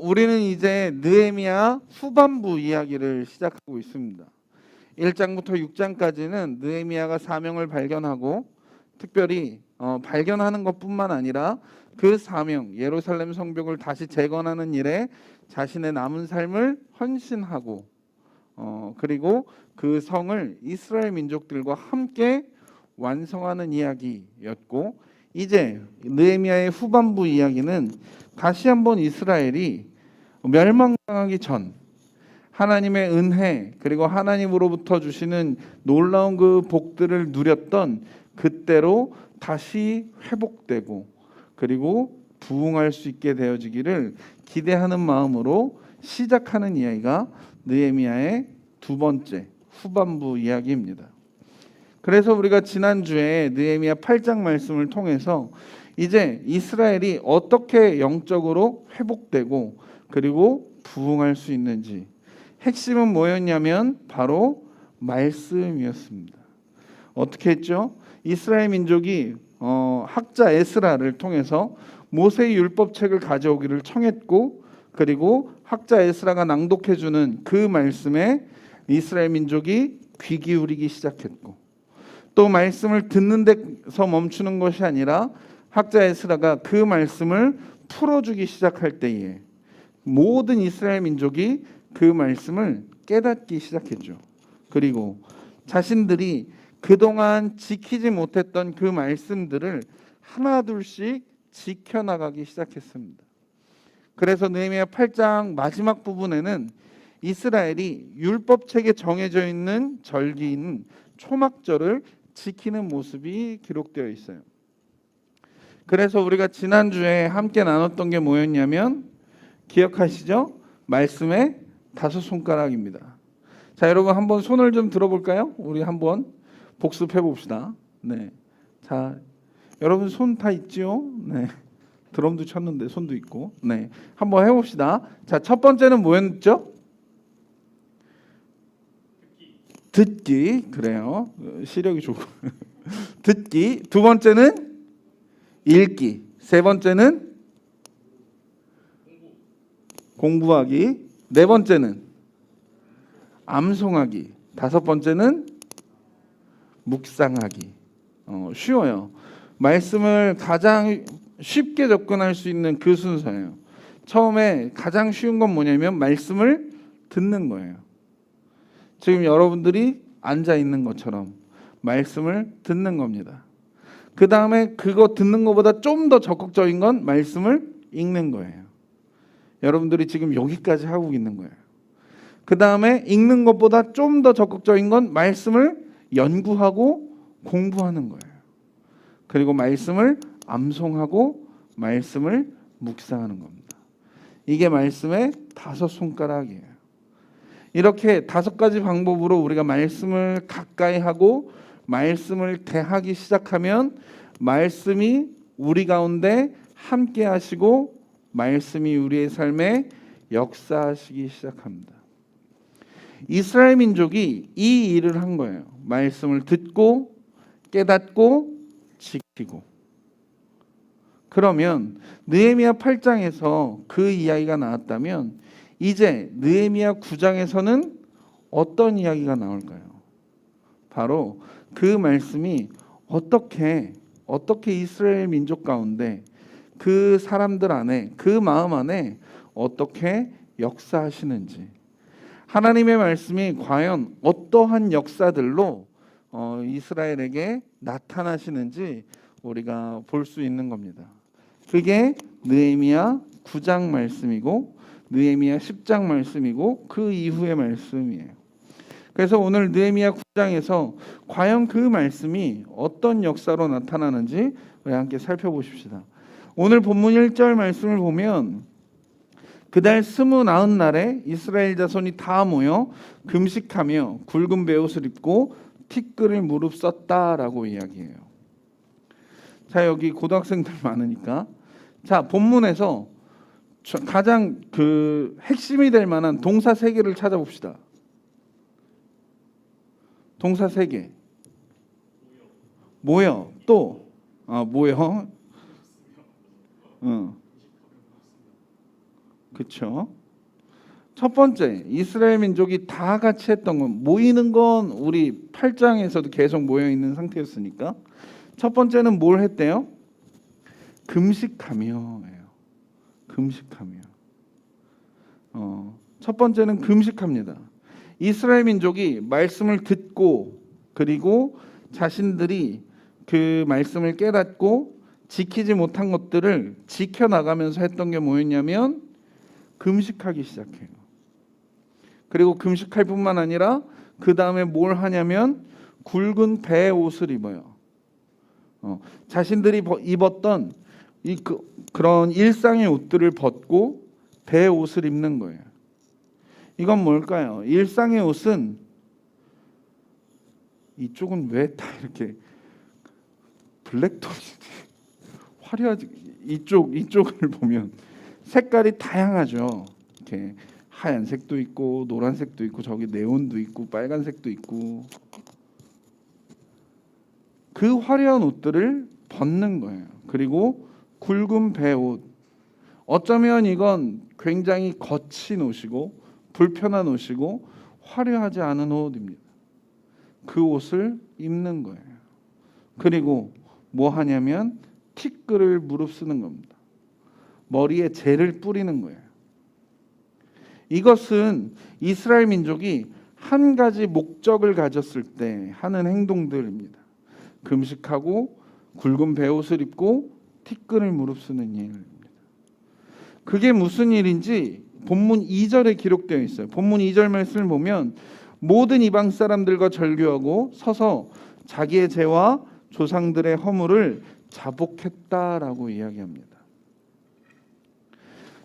우리는 이제 느헤미야 후반부 이야기를 시작하고 있습니다. 1장부터 6장까지는 느헤미야가 사명을 발견하고 특별히 발견하는 것뿐만 아니라 그 사명, 예루살렘 성벽을 다시 재건하는 일에 자신의 남은 삶을 헌신하고 그리고 그 성을 이스라엘 민족들과 함께 완성하는 이야기였고, 이제 느헤미야의 후반부 이야기는 다시 한번 이스라엘이 멸망당하기 전 하나님의 은혜 그리고 하나님으로부터 주시는 놀라운 그 복들을 누렸던 그때로 다시 회복되고 그리고 부흥할 수 있게 되어지기를 기대하는 마음으로 시작하는 이야기가 느헤미야의 두 번째 후반부 이야기입니다. 그래서 우리가 지난주에 느헤미야 8장 말씀을 통해서 이제 이스라엘이 어떻게 영적으로 회복되고 그리고 부흥할 수 있는지, 핵심은 뭐였냐면 바로 말씀이었습니다. 어떻게 했죠? 이스라엘 민족이 학자 에스라를 통해서 모세의 율법책을 가져오기를 청했고, 그리고 학자 에스라가 낭독해주는 그 말씀에 이스라엘 민족이 귀 기울이기 시작했고, 또 말씀을 듣는 데서 멈추는 것이 아니라 학자 에스라가 그 말씀을 풀어주기 시작할 때에 모든 이스라엘 민족이 그 말씀을 깨닫기 시작했죠. 그리고 자신들이 그동안 지키지 못했던 그 말씀들을 하나둘씩 지켜나가기 시작했습니다. 그래서 느헤미야 8장 마지막 부분에는 이스라엘이 율법책에 정해져 있는 절기인 초막절을 지키는 모습이 기록되어 있어요. 그래서 우리가 지난주에 함께 나눴던 게 뭐였냐면 기억하시죠? 말씀의 5손가락입니다. 자, 여러분 한번 손을 좀 들어볼까요? 우리 한번 복습해 봅시다. 네. 자, 여러분 손 다 있죠? 네. 드럼도 쳤는데 손도 있고. 네. 한번 해봅시다. 자, 첫 번째는 뭐였죠? 듣기. 그래요. 시력이 좋고. 듣기. 두 번째는 읽기. 세 번째는 공부하기. 네 번째는 암송하기. 다섯 번째는 묵상하기. 쉬워요. 말씀을 가장 쉽게 접근할 수 있는 그 순서예요. 처음에 가장 쉬운 건 뭐냐면 말씀을 듣는 거예요. 지금 여러분들이 앉아 있는 것처럼 말씀을 듣는 겁니다. 그 다음에 그거 듣는 것보다 좀 더 적극적인 건 말씀을 읽는 거예요. 여러분들이 지금 여기까지 하고 있는 거예요. 그 다음에 읽는 것보다 좀 더 적극적인 건 말씀을 연구하고 공부하는 거예요. 그리고 말씀을 암송하고 말씀을 묵상하는 겁니다. 이게 말씀의 5손가락이에요. 이렇게 5가지 방법으로 우리가 말씀을 가까이 하고 말씀을 대하기 시작하면 말씀이 우리 가운데 함께 하시고 말씀이 우리의 삶에 역사하시기 시작합니다. 이스라엘 민족이 이 일을 한 거예요. 말씀을 듣고 깨닫고 지키고. 그러면 느헤미야 8장에서 그 이야기가 나왔다면 이제 느헤미야 9장에서는 어떤 이야기가 나올까요? 바로 그 말씀이 어떻게 이스라엘 민족 가운데 그 사람들 안에 그 마음 안에 어떻게 역사하시는지, 하나님의 말씀이 과연 어떠한 역사들로 이스라엘에게 나타나시는지 우리가 볼 수 있는 겁니다. 그게 느헤미야 9장 말씀이고 느헤미야 10장 말씀이고 그 이후의 말씀이에요. 그래서 오늘 느헤미야 9장에서 과연 그 말씀이 어떤 역사로 나타나는지 우리 함께 살펴보십시다. 오늘 본문 1절 말씀을 보면 그달 29날에 이스라엘 자손이 다 모여 금식하며 굵은 베옷을 입고 티끌을 무릅 썼다라고 이야기해요. 자, 여기 고등학생들 많으니까 자, 본문에서 가장 그 핵심이 될 만한 동사 3개를 찾아봅시다. 동사 3개. 모여. 또 모여. 그렇죠? 첫 번째, 이스라엘 민족이 다 같이 했던 건, 모이는 건 우리 8장에서도 계속 모여 있는 상태였으니까 첫 번째는 뭘 했대요? 금식하며예요. 금식하며. 첫 번째는 금식합니다. 이스라엘 민족이 말씀을 듣고 그리고 자신들이 그 말씀을 깨닫고 지키지 못한 것들을 지켜나가면서 했던 게 뭐였냐면 금식하기 시작해요. 그리고 금식할 뿐만 아니라 그 다음에 뭘 하냐면 굵은 배 옷을 입어요. 자신들이 입었던 그런 일상의 옷들을 벗고 배 옷을 입는 거예요. 이건 뭘까요? 일상의 옷은 이쪽은 왜 다 이렇게 블랙톤이지? 화려하지? 이쪽을 보면 색깔이 다양하죠. 이렇게 하얀색도 있고 노란색도 있고 저기 네온도 있고 빨간색도 있고 그 화려한 옷들을 벗는 거예요. 그리고 굵은 배옷. 어쩌면 이건 굉장히 거친 옷이고 불편한 옷이고 화려하지 않은 옷입니다. 그 옷을 입는 거예요. 그리고 뭐 하냐면 티끌을 무릅쓰는 겁니다. 머리에 재를 뿌리는 거예요. 이것은 이스라엘 민족이 한 가지 목적을 가졌을 때 하는 행동들입니다. 금식하고 굵은 베옷을 입고 티끌을 무릅쓰는 일입니다. 그게 무슨 일인지 본문 2절에 기록되어 있어요. 본문 2절 말씀을 보면 모든 이방 사람들과 절교하고 서서 자기의 죄와 조상들의 허물을 자복했다라고 이야기합니다.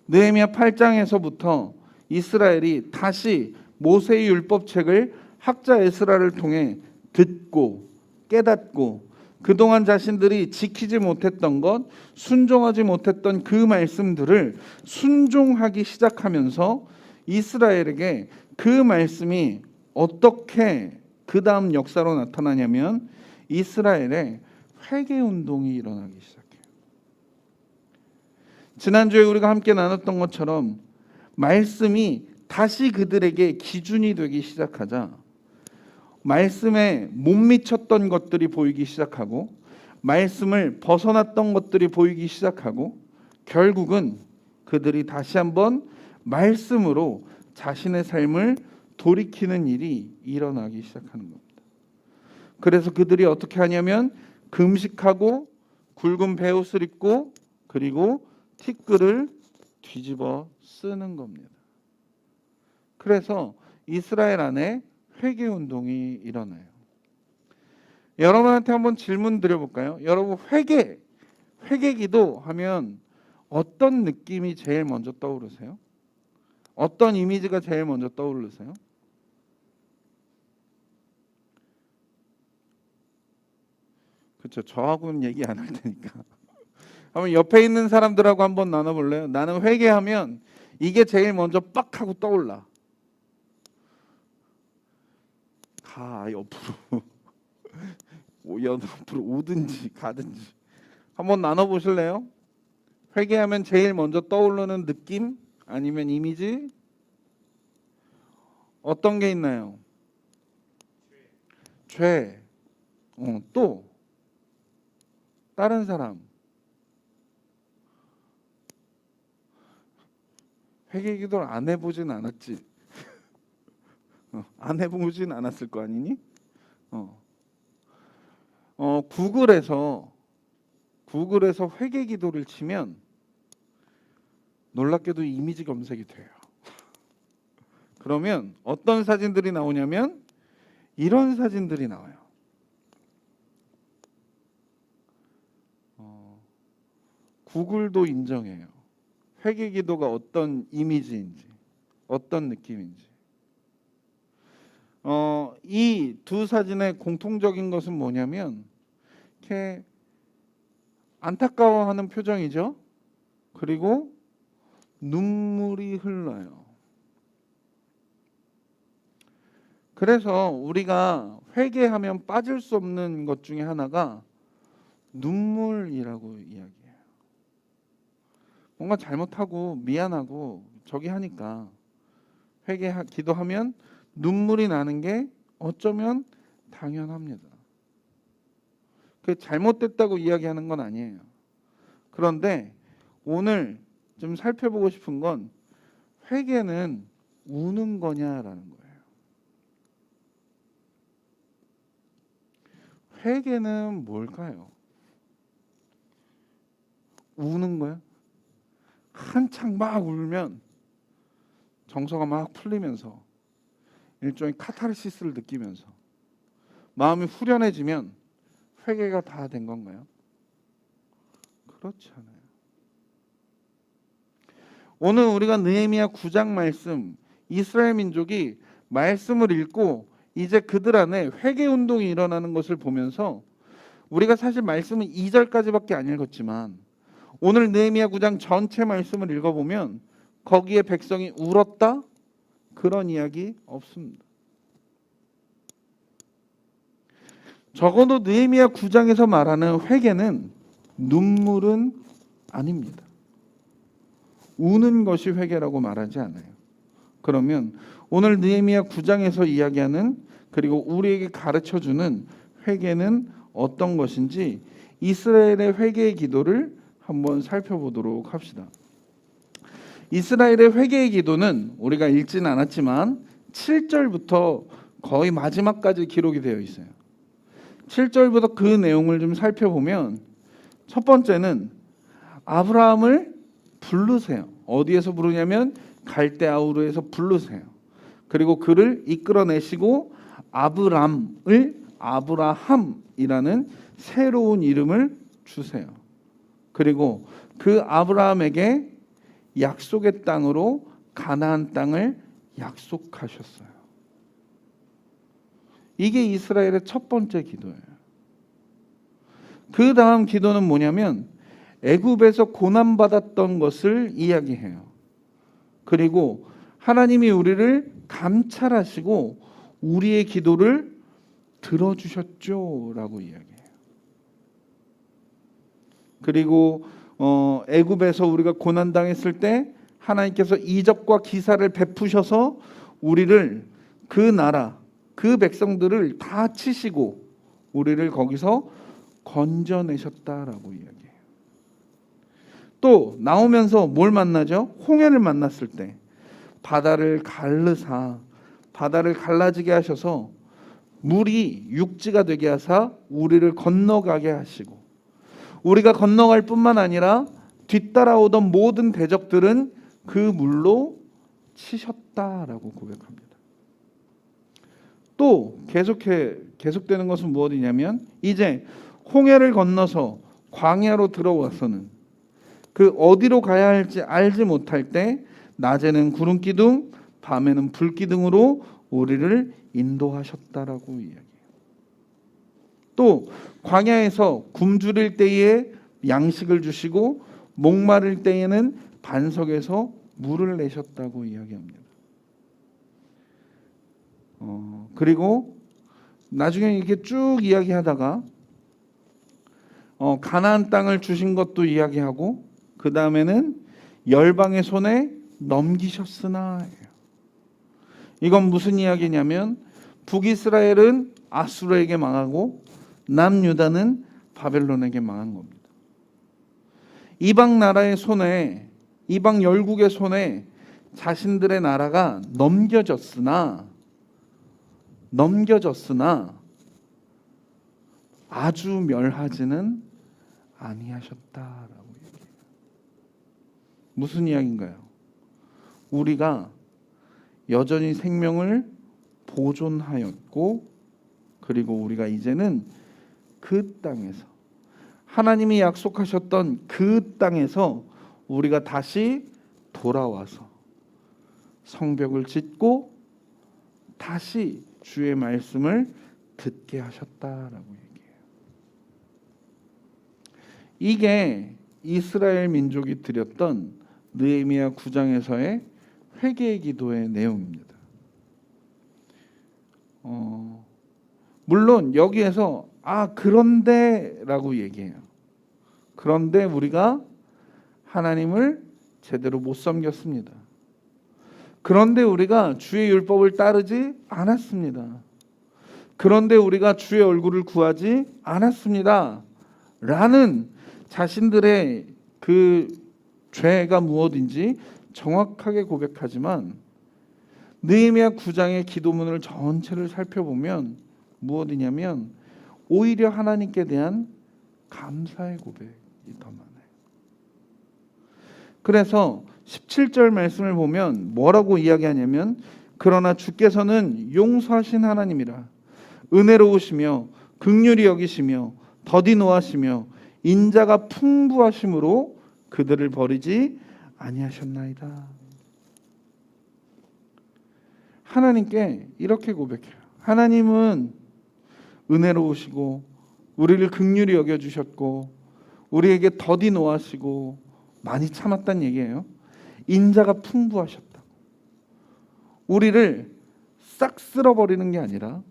느헤미야 8장에서부터 이스라엘이 다시 모세의 율법책을 학자 에스라를 통해 듣고 깨닫고 그동안 자신들이 지키지 못했던 것, 순종하지 못했던 그 말씀들을 순종하기 시작하면서 이스라엘에게 그 말씀이 어떻게 그 다음 역사로 나타나냐면 이스라엘의 회개운동이 일어나기 시작해요. 지난주에 우리가 함께 나눴던 것처럼 말씀이 다시 그들에게 기준이 되기 시작하자 말씀에 못 미쳤던 것들이 보이기 시작하고 말씀을 벗어났던 것들이 보이기 시작하고 결국은 그들이 다시 한번 말씀으로 자신의 삶을 돌이키는 일이 일어나기 시작하는 겁니다. 그래서 그들이 어떻게 하냐면 금식하고 굵은 베옷을 입고 그리고 티끌을 뒤집어 쓰는 겁니다. 그래서 이스라엘 안에 회개운동이 일어나요. 여러분한테 한번 질문 드려볼까요? 여러분 회개기도 하면 어떤 느낌이 제일 먼저 떠오르세요? 어떤 이미지가 제일 먼저 떠오르세요? 그렇죠. 저하고는 얘기 안 할 테니까. 한번 옆에 있는 사람들하고 한번 나눠볼래요? 나는 회개하면 이게 제일 먼저 빡 하고 떠올라. 가 옆으로 옆으로 오든지 가든지 한번 나눠보실래요? 회개하면 제일 먼저 떠오르는 느낌 아니면 이미지 어떤 게 있나요? 죄. 또 다른 사람. 회개 기도를 안 해보진 않았지. 안 해보진 않았을 거 아니니? 구글에서 회개 기도를 치면 놀랍게도 이미지 검색이 돼요. 그러면 어떤 사진들이 나오냐면 이런 사진들이 나와요. 구글도 인정해요. 회개 기도가 어떤 이미지인지, 어떤 느낌인지. 이 두 사진의 공통적인 것은 뭐냐면 이렇게 안타까워하는 표정이죠. 그리고 눈물이 흘러요. 그래서 우리가 회개하면 빠질 수 없는 것 중에 하나가 눈물이라고 이야기해요. 뭔가 잘못하고 미안하고 저기 하니까 기도하면 눈물이 나는 게 어쩌면 당연합니다. 그 잘못됐다고 이야기하는 건 아니에요. 그런데 오늘 좀 살펴보고 싶은 건 회개는 우는 거냐라는 거예요. 회개는 뭘까요? 우는 거야? 한창 막 울면 정서가 막 풀리면서 일종의 카타르시스를 느끼면서 마음이 후련해지면 회개가 다 된 건가요? 그렇지 않아요. 오늘 우리가 느헤미야 9장 말씀, 이스라엘 민족이 말씀을 읽고 이제 그들 안에 회개 운동이 일어나는 것을 보면서 우리가 사실 말씀은 2절까지밖에 안 읽었지만 오늘 느헤미야 9장 전체 말씀을 읽어보면 거기에 백성이 울었다? 그런 이야기 없습니다. 적어도 느헤미야 9장에서 말하는 회개는 눈물은 아닙니다. 우는 것이 회개라고 말하지 않아요. 그러면 오늘 느헤미야 9장에서 이야기하는 그리고 우리에게 가르쳐주는 회개는 어떤 것인지 이스라엘의 회개의 기도를 한번 살펴보도록 합시다. 이스라엘의 회개의 기도는 우리가 읽지는 않았지만 7절부터 거의 마지막까지 기록이 되어 있어요. 7절부터 그 내용을 좀 살펴보면 첫 번째는 아브라함을 부르세요. 어디에서 부르냐면 갈대아우르에서 부르세요. 그리고 그를 이끌어내시고 아브라함이라는 새로운 이름을 주세요. 그리고 그 아브라함에게 약속의 땅으로 가나안 땅을 약속하셨어요. 이게 이스라엘의 첫 번째 기도예요. 그 다음 기도는 뭐냐면 애굽에서 고난받았던 것을 이야기해요. 그리고 하나님이 우리를 감찰하시고 우리의 기도를 들어주셨죠 라고 이야기해요. 그리고 애굽에서 우리가 고난당했을 때 하나님께서 이적과 기사를 베푸셔서 우리를 그 나라, 그 백성들을 다 치시고 우리를 거기서 건져내셨다라고 이야기해요. 또 나오면서 뭘 만나죠? 홍해를 만났을 때 바다를 갈라지게 하셔서 물이 육지가 되게 하사 우리를 건너가게 하시고 우리가 건너갈 뿐만 아니라 뒤따라오던 모든 대적들은 그 물로 치셨다라고 고백합니다. 또 계속되는 것은 무엇이냐면 이제 홍해를 건너서 광야로 들어와서는 그 어디로 가야 할지 알지 못할 때 낮에는 구름 기둥, 밤에는 불 기둥으로 우리를 인도하셨다라고 이야기해요. 또 광야에서 굶주릴 때에 양식을 주시고 목마를 때에는 반석에서 물을 내셨다고 이야기합니다. 그리고 나중에 이렇게 쭉 이야기하다가 가나안 땅을 주신 것도 이야기하고 그 다음에는 열방의 손에 넘기셨으나 해요. 이건 무슨 이야기냐면 북이스라엘은 아수르에게 망하고 남유다는 바벨론에게 망한 겁니다. 이방 나라의 손에, 이방 열국의 손에 자신들의 나라가 넘겨졌으나 아주 멸하지는 아니하셨다라고 얘기해요. 무슨 이야기인가요? 우리가 여전히 생명을 보존하였고 그리고 우리가 이제는 그 땅에서 하나님이 약속하셨던 그 땅에서 우리가 다시 돌아와서 성벽을 짓고 다시 주의 말씀을 듣게 하셨다라고 얘기해요. 이게 이스라엘 민족이 드렸던 느헤미야 9장에서의 회개의 기도의 내용입니다. 물론 여기에서 그런데라고 얘기해요. 그런데 우리가 하나님을 제대로 못 섬겼습니다. 그런데 우리가 주의 율법을 따르지 않았습니다. 그런데 우리가 주의 얼굴을 구하지 않았습니다. 라는 자신들의 그 죄가 무엇인지 정확하게 고백하지만 느헤미야 9장의 기도문을 전체를 살펴보면 무엇이냐면 오히려 하나님께 대한 감사의 고백이 더 많아요. 그래서 17절 말씀을 보면 뭐라고 이야기하냐면 그러나 주께서는 용서하신 하나님이라 은혜로우시며 긍휼히 여기시며 더디 노하시며 인자가 풍부하심으로 그들을 버리지 아니하셨나이다. 하나님께 이렇게 고백해요. 하나님은 은혜로우시고 우리를 긍휼히 여겨주셨고 우리에게 더디 노하시고 많이 참았다는 얘기예요. 인자가 풍부하셨다고. 우리를 싹 쓸어버리는 게 아니라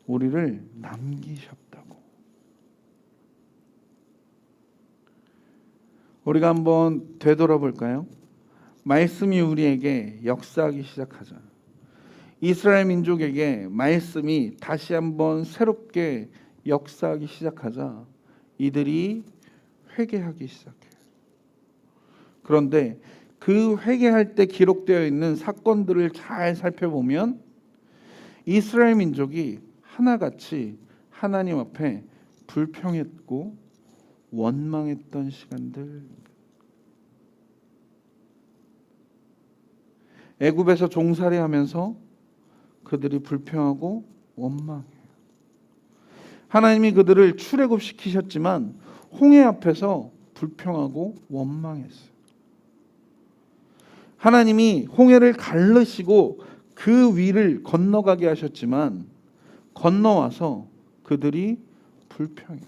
우리를 남기셨다고. 우리가 한번 되돌아볼까요? 말씀이 우리에게 역사하기 시작하자. 이스라엘 민족에게 말씀이 다시 한번 새롭게 역사하기 시작하자 이들이 회개하기 시작해요. 그런데 그 회개할 때 기록되어 있는 사건들을 잘 살펴보면 이스라엘 민족이 하나같이 하나님 앞에 불평했고 원망했던 시간들. 애굽에서 종살이하면서 그들이 불평하고 원망해요. 하나님이 그들을 출애굽시키셨지만 홍해 앞에서 불평하고 원망했어요. 하나님이 홍해를 갈르시고 그 위를 건너가게 하셨지만 건너와서 그들이 불평해요.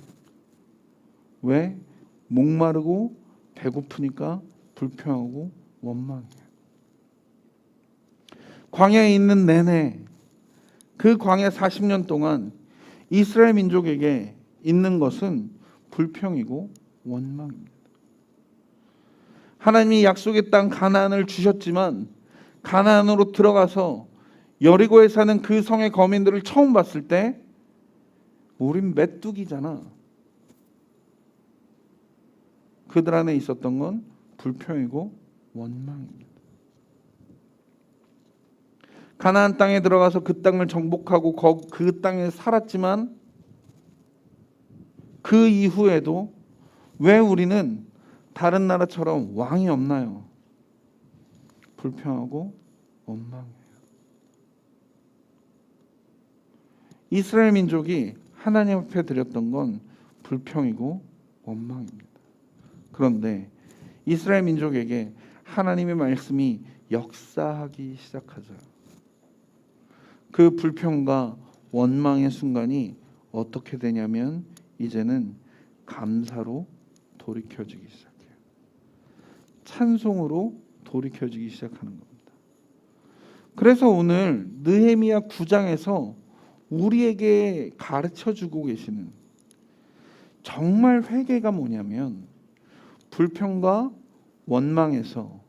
왜? 목마르고 배고프니까 불평하고 원망해요. 광야에 있는 내내 그 광야 40년 동안 이스라엘 민족에게 있는 것은 불평이고 원망입니다. 하나님이 약속의 땅 가나안을 주셨지만 가나안으로 들어가서 여리고에 사는 그 성의 거민들을 처음 봤을 때 우린 메뚜기잖아. 그들 안에 있었던 건 불평이고 원망입니다. 가나안 땅에 들어가서 그 땅을 정복하고 그 땅에 살았지만 그 이후에도 왜 우리는 다른 나라처럼 왕이 없나요? 불평하고 원망해요. 이스라엘 민족이 하나님 앞에 드렸던 건 불평이고 원망입니다. 그런데 이스라엘 민족에게 하나님의 말씀이 역사하기 시작하죠. 그 불평과 원망의 순간이 어떻게 되냐면 이제는 감사로 돌이켜지기 시작해요. 찬송으로 돌이켜지기 시작하는 겁니다. 그래서 오늘 느헤미야 9장에서 우리에게 가르쳐주고 계시는 정말 회개가 뭐냐면 불평과 원망에서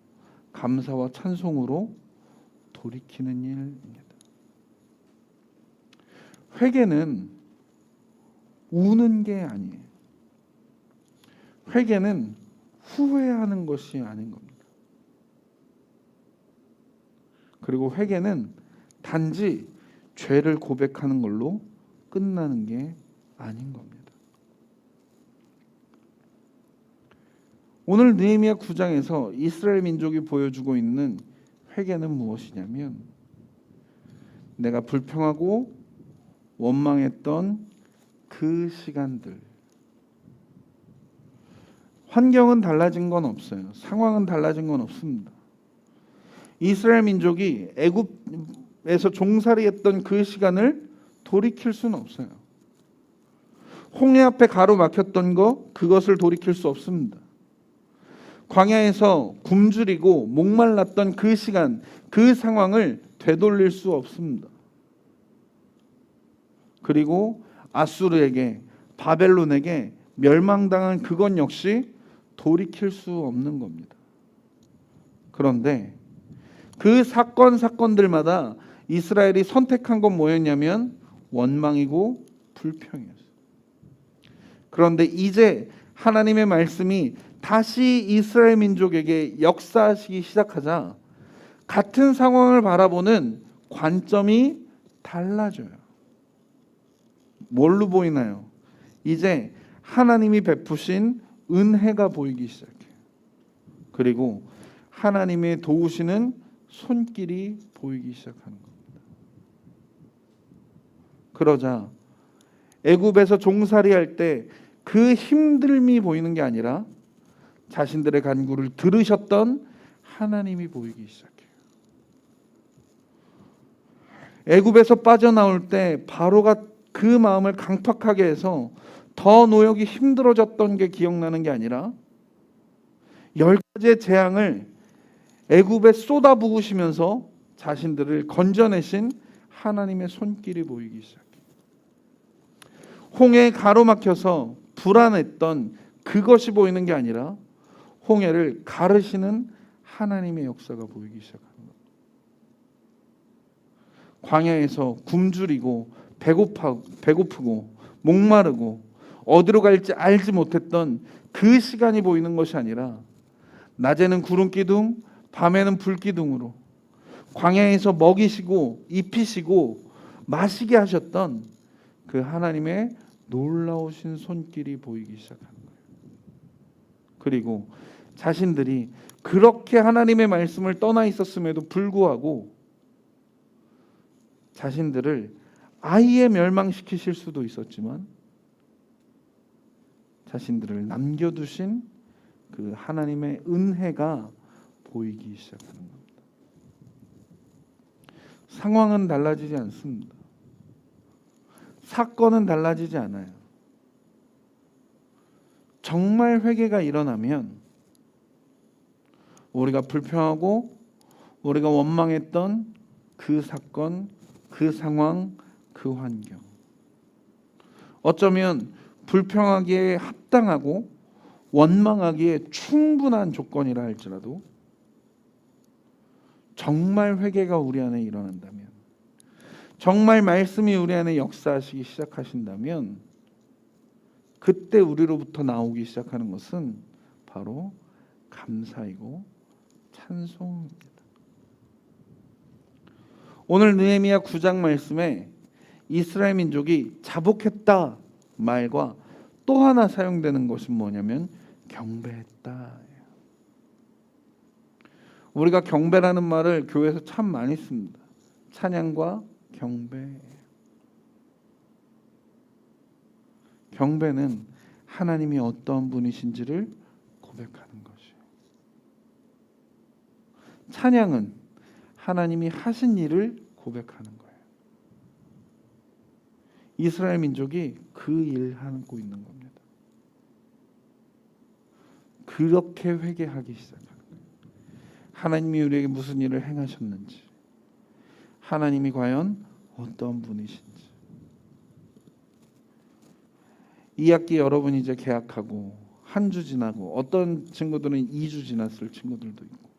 감사와 찬송으로 돌이키는 일입니다. 회개는 우는 게 아니에요. 회개는 후회하는 것이 아닌 겁니다. 그리고 회개는 단지 죄를 고백하는 걸로 끝나는 게 아닌 겁니다. 오늘 느헤미야 9장에서 이스라엘 민족이 보여주고 있는 회개는 무엇이냐면 내가 불평하고 원망했던 그 시간들, 환경은 달라진 건 없어요. 상황은 달라진 건 없습니다. 이스라엘 민족이 애굽에서 종살이했던 그 시간을 돌이킬 수는 없어요. 홍해 앞에 가로막혔던 그것을 돌이킬 수 없습니다. 광야에서 굶주리고 목말랐던 그 시간, 그 상황을 되돌릴 수 없습니다. 그리고 아수르에게, 바벨론에게 멸망당한 그것 역시 돌이킬 수 없는 겁니다. 그런데 그 사건들마다 이스라엘이 선택한 건 뭐였냐면 원망이고 불평이었어요. 그런데 이제 하나님의 말씀이 다시 이스라엘 민족에게 역사하시기 시작하자 같은 상황을 바라보는 관점이 달라져요. 뭘로 보이나요? 이제 하나님이 베푸신 은혜가 보이기 시작해요. 그리고 하나님의 도우시는 손길이 보이기 시작하는 겁니다. 그러자 애굽에서 종살이할 때 그 힘듦이 보이는 게 아니라 자신들의 간구를 들으셨던 하나님이 보이기 시작해요. 애굽에서 빠져나올 때 바로가 그 마음을 강팍하게 해서 더 노역이 힘들어졌던 게 기억나는 게 아니라 10가지의 재앙을 애굽에 쏟아부으시면서 자신들을 건져내신 하나님의 손길이 보이기 시작해요. 홍해에 가로막혀서 불안했던 그것이 보이는 게 아니라 홍해를 가르시는 하나님의 역사가 보이기 시작하는 겁니다. 광야에서 굶주리고 배고프고 목마르고 어디로 갈지 알지 못했던 그 시간이 보이는 것이 아니라 낮에는 구름 기둥, 밤에는 불 기둥으로 광야에서 먹이시고 입히시고 마시게 하셨던 그 하나님의 놀라우신 손길이 보이기 시작하는 거예요. 그리고 자신들이 그렇게 하나님의 말씀을 떠나 있었음에도 불구하고 자신들을 아예 멸망시키실 수도 있었지만 자신들을 남겨두신 그 하나님의 은혜가 보이기 시작하는 겁니다. 상황은 달라지지 않습니다. 사건은 달라지지 않아요. 정말 회개가 일어나면 우리가 불평하고 우리가 원망했던 그 사건, 그 상황, 그 환경, 어쩌면 불평하기에 합당하고 원망하기에 충분한 조건이라 할지라도 정말 회개가 우리 안에 일어난다면, 정말 말씀이 우리 안에 역사하시기 시작하신다면 그때 우리로부터 나오기 시작하는 것은 바로 감사이고 찬송입니다. 오늘 느헤미야 9장 말씀에 이스라엘 민족이 자복했다 말과 또 하나 사용되는 것은 뭐냐면 경배했다. 우리가 경배라는 말을 교회에서 참 많이 씁니다. 찬양과 경배. 경배는 하나님이 어떤 분이신지를 고백하는 것이에요. 찬양은 하나님이 하신 일을 고백하는 거예요. 이스라엘 민족이 그 일을 하고 있는 겁니다. 그렇게 회개하기 시작하는 거예요. 하나님이 우리에게 무슨 일을 행하셨는지, 하나님이 과연 어떤 분이신지. 2학기 여러분이 이제 개학하고 한 주 지나고 어떤 친구들은 2주 지났을 친구들도 있고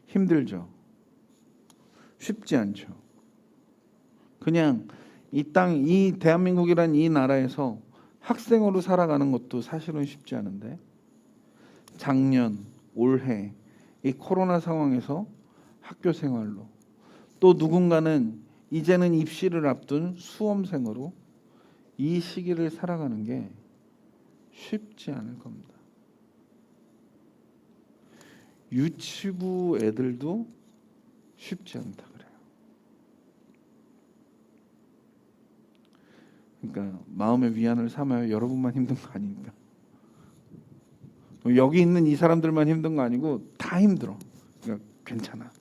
힘들죠. 쉽지 않죠. 그냥 이 땅, 이 대한민국이란 이 나라에서 학생으로 살아가는 것도 사실은 쉽지 않은데 작년, 올해 이 코로나 상황에서 학교 생활로, 또 누군가는 이제는 입시를 앞둔 수험생으로 이 시기를 살아가는 게 쉽지 않을 겁니다. 유치부 애들도 쉽지 않다 그래요. 그러니까 마음의 위안을 삼아요. 여러분만 힘든 거 아니니까. 여기 있는 이 사람들만 힘든 거 아니고 다 힘들어. 그러니까 괜찮아.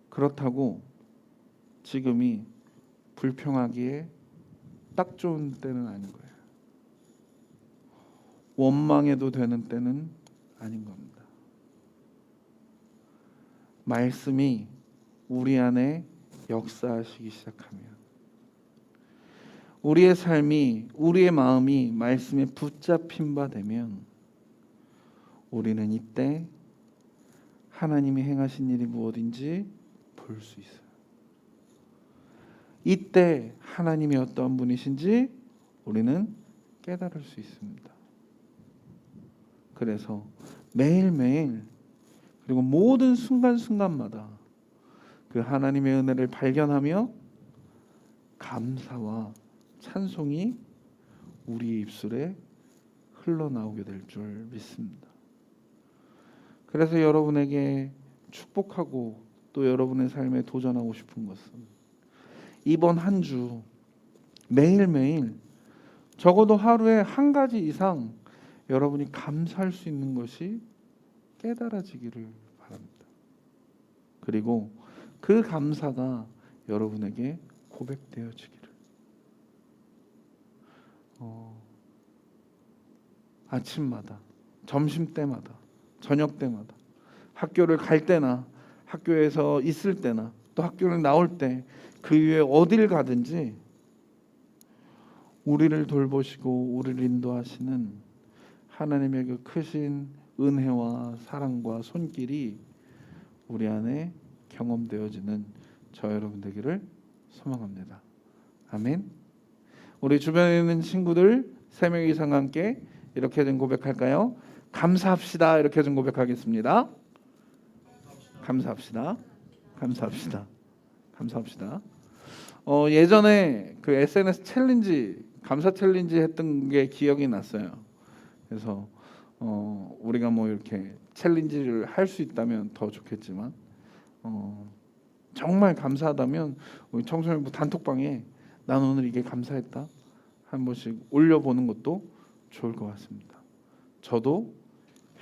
그렇다고 지금이 불평하기에 딱 좋은 때는 아닌 거예요. 원망해도 되는 때는 아닌 겁니다. 말씀이 우리 안에 역사하시기 시작하면, 우리의 삶이, 우리의 마음이 말씀에 붙잡힌 바 되면 우리는 이때 하나님이 행하신 일이 무엇인지 볼 수 있어요. 이때 하나님이 어떠한 분이신지 우리는 깨달을 수 있습니다. 그래서 매일매일 그리고 모든 순간순간마다 그 하나님의 은혜를 발견하며 감사와 찬송이 우리 입술에 흘러나오게 될 줄 믿습니다. 그래서 여러분에게 축복하고 또 여러분의 삶에 도전하고 싶은 것은 이번 한 주 매일매일 적어도 하루에 한 가지 이상 여러분이 감사할 수 있는 것이 깨달아지기를 바랍니다. 그리고 그 감사가 여러분에게 고백되어지기를. 아침마다, 점심때마다, 저녁때마다, 학교를 갈 때나 학교에서 있을 때나 또 학교를 나올 때 그 위에 어딜 가든지 우리를 돌보시고 우리를 인도하시는 하나님의 그 크신 은혜와 사랑과 손길이 우리 안에 경험되어지는 저 여러분 되기를 소망합니다. 아멘. 우리 주변에 있는 친구들 3명 이상과 함께 이렇게 좀 고백할까요? 감사합시다. 이렇게 좀 고백하겠습니다. 감사합시다. 감사합시다. 감사합시다. 예전에 그 SNS 챌린지, 감사 챌린지 했던 게 기억이 났어요. 그래서 우리가 뭐 이렇게 챌린지를 할 수 있다면 더 좋겠지만 정말 감사하다면 우리 청소년부 단톡방에 난 오늘 이게 감사했다 한 번씩 올려보는 것도 좋을 것 같습니다. 저도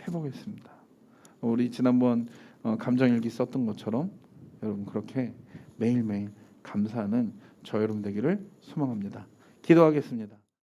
해보겠습니다. 우리 지난번 감정일기 썼던 것처럼 여러분 그렇게 매일매일 감사하는 저 여러분 되기를 소망합니다. 기도하겠습니다.